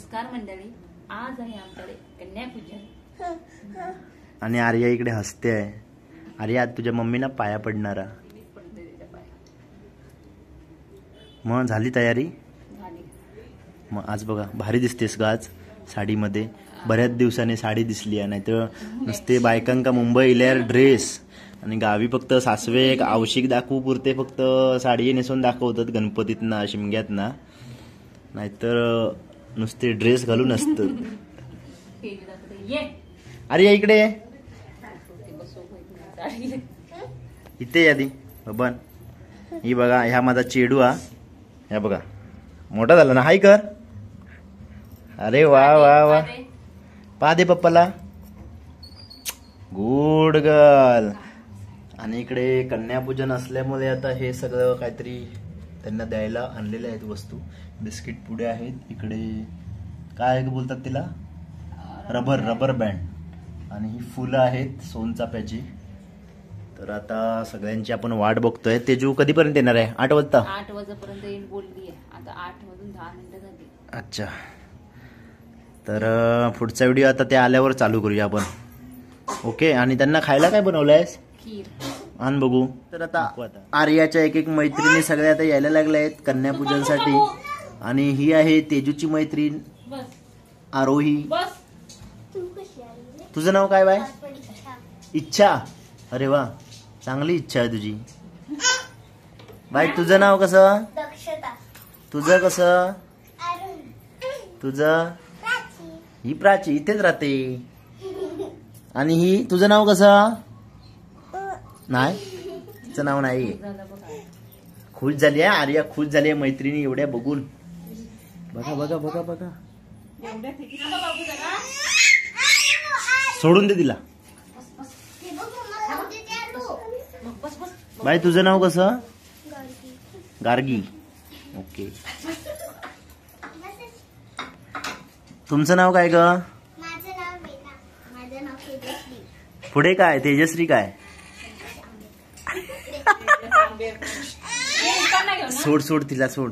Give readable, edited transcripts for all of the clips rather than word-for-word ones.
नमस्कार मंडळी, आज आहे आमच्याकडे कन्यापूजन आणि आर्या इकडे हसते आहे. आर्या, आज तुझ्या मम्मीना पाया पडणारा. मग झाली तयारी? मग आज बघा भारी दिसतेस ग आज साडीमध्ये. बऱ्याच दिवसाने साडी दिसली आहे, नाही तर नुसते बायकांका मुंबई इल्यावर ड्रेस आणि गावी फक्त सासवे एक आवशिक दाखवू पुरते फक्त साडी नेसून दाखवतात गणपतीतना शिमग्यातना, नाहीतर नुसते ड्रेस घालून असतात. अरे या इकडे इथे यादी बबन. ही बघा, ह्या माझा चेडू हा. ह्या बघा मोठा झाला ना. हाय कर. अरे वा वा वा. पा दे पप्पाला. Good girl. आणि इकडे कन्यापूजन असल्यामुळे आता हे सगळं काहीतरी त्यांना द्यायला आणलेले आहेत वस्तू. बिस्किट पुडे आहेत. इकडे काय बोलतात तिला, रबर बँड. आणि ही फुलं आहेत सोनचाफ्याची. तर आता सगळ्यांची आपण वाट बघतोय. तेजू कधीपर्यंत येणार आहे? 8 वाजता. 8 वाजेपर्यंत येईल बोलली आहे. आता 8 वाजून 10 मिनिटं झाली. अच्छा, तर पुढचा व्हिडिओ आता ते आल्यावर चालू करूया आपण. ओके. आणि त्यांना खायला काय बनवलंयस? खीर. आण बघू. तर आता आर्याच्या एक मैत्रिणी सगळ्या आता यायला लागल्या आहेत कन्यापूजनसाठी. आणि ही आहे तेजूची मैत्रीण आरोही. तुझं नाव काय बाय? इच्छा. अरे वा, चांगली इच्छा आहे तुझी. बाय तुझं नाव कसं? तुझं कसं? तुझं? ही प्राची इथेच राहते. आणि ही तुझं नाव कसं? नाही, तिचं नाव नाही. खुश झाली आहे आर्या, खुश झाली आहे मैत्रिणी एवढ्या बघून. बघा बघा बघा बघा. सोडून दे तिला. बाई तुझं नाव कसं? गार्गी. ओके. तुमचं नाव काय ग? पुढे काय? तेजश्री काय? सोड सोड तिला सोड.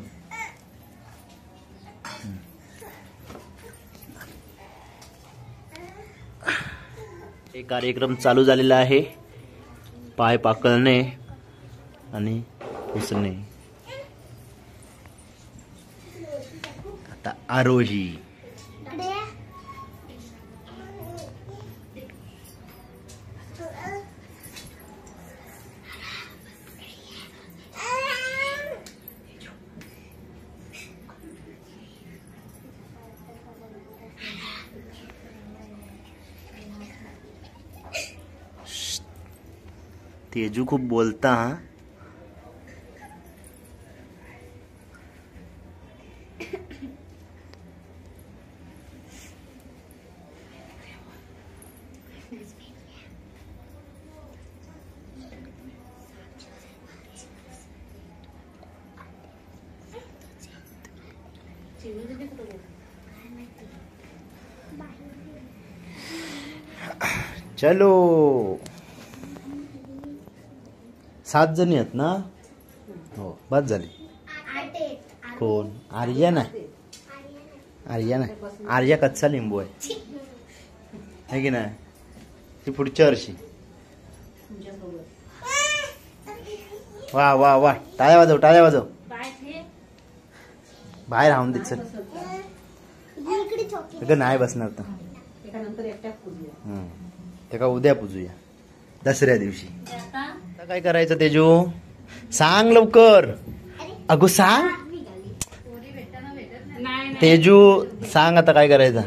एक कार्यक्रम चालू झालेला आहे. पाय पाकळणे आणि पुसणे. आता आरोही. तेजू खूप बोलता. चलो. 7 जणी आहेत ना? हो, बस झाली. कोण? आर्या नाही. आर्या नाही. आर्या कच्चा लिंबू आहे की नाही? ती पुढच्या वर्षी. वा वा वा. टाळ्या वाजव, टाळ्या वाजव. बाहेर राहून दे. चल नाही बसणार तर ते का उद्या पूजूया दसऱ्या दिवशी. आता काय करायचं तेजू? सांग लवकर. अगो सांग तेजू, सांग आता काय करायचं.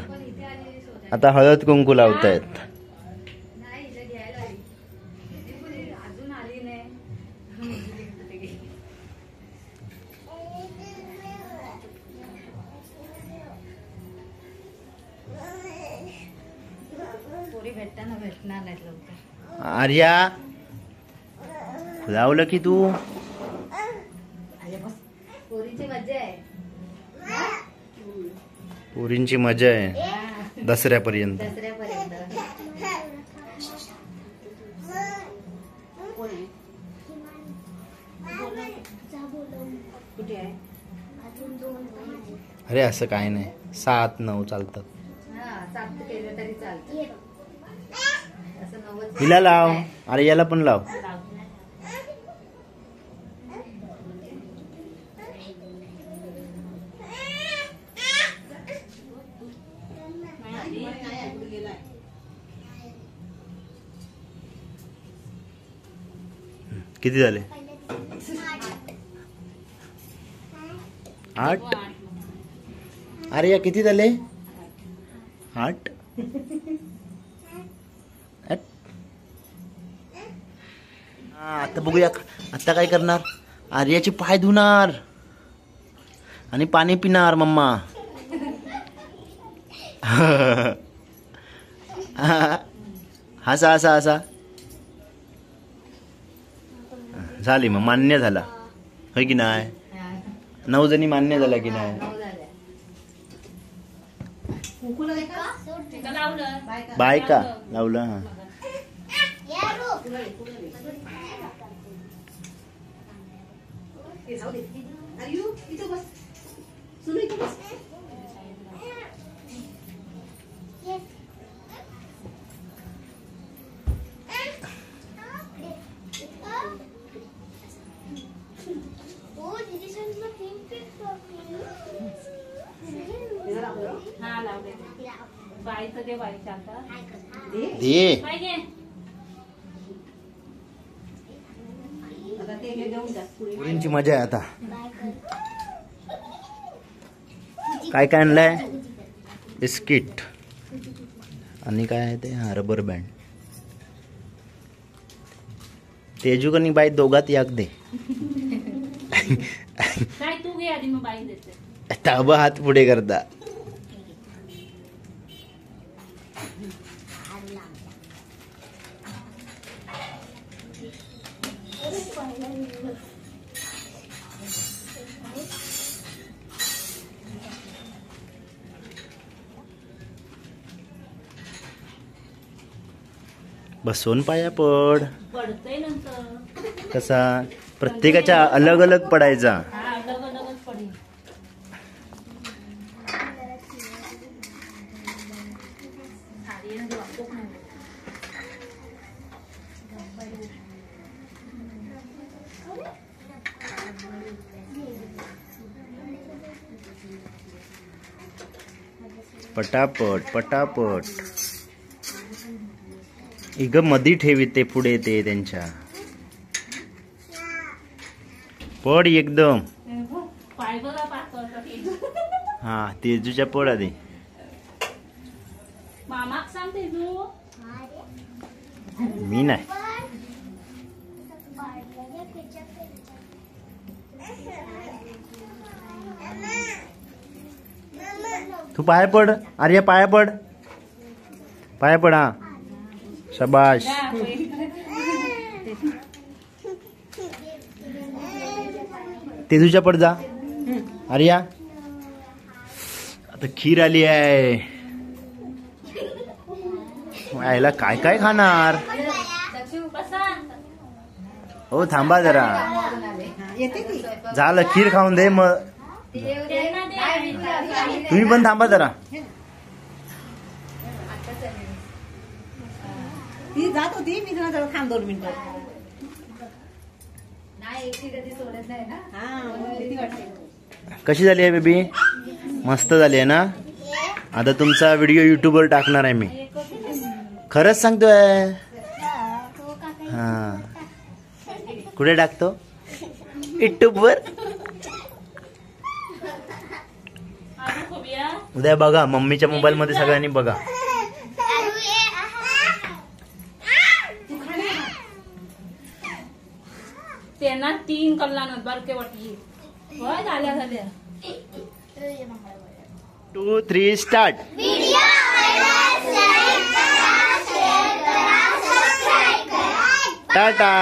आता हळद कुंकू लावतायत. आर्या खुलावलं की तू. पोरींची मजा आहे दसऱ्यापर्यंत. अरे असं काय नाही. 7, 9 चालतात. हा 7 केलं तरी चालतं. असं 9 हिला लाव. अरे याला पण लाव. किती झाले? 8. अरे या किती झाले? 8. आता बघूया आता काय करणार. आर्याचे पाय धुणार आणि पाणी पिणार मम्मा. हसा हसा हसा. झाली मग मान्य झाला होय की नाही? 9 जणी मान्य झाला की नाही? बायका लावलं. हा दे. पुरींची मजा आहे आता. काय काय आणलंय? बिस्किट आणि काय आहे ते? हा रबर बँड. तेजू आणि बाई दोघात याक दे. तू घे आधी मग बाई देते. ताबा हात पुढे करता. बसून पाया पड. पडतंय नंतर कसा प्रत्येकाच्या अलग अलग पडायचा. अलग अलगच पडेल. पटापट पटापट. इग मधी ठेवी ते पुढे ते त्यांच्या. पड एकदम. हा तेजूच्या पड आधी. मामाक सांग तेजू. मी नाही. तू पाया पड. आर्या पाया पड. पाया पड. हा शाबाश. तेजूच्या पड जा. आर्या आता खीर आली आहे. यायला काय काय खाणार? हो थांबा जरा. झालं खीर खाऊन दे मग. तुम्ही पण थांबा जरा. ती जात होती मी तुला जरा थांब 2 मिनिटं. कशी झाली आहे बेबी? मस्त झाली आहे ना? आता तुमचा व्हिडिओ युट्यूबवर टाकणार आहे मी. खरंच सांगतोय. हा कुठे टाकतो? युट्यूबवर. उद्या बघा मम्मीच्या मोबाईल मध्ये सगळ्यांनी बघा. त्यांना 3 कल्ला बारके वाटी. होय झाल्या झाल्या. 2, 3 स्टार्ट. टाटा.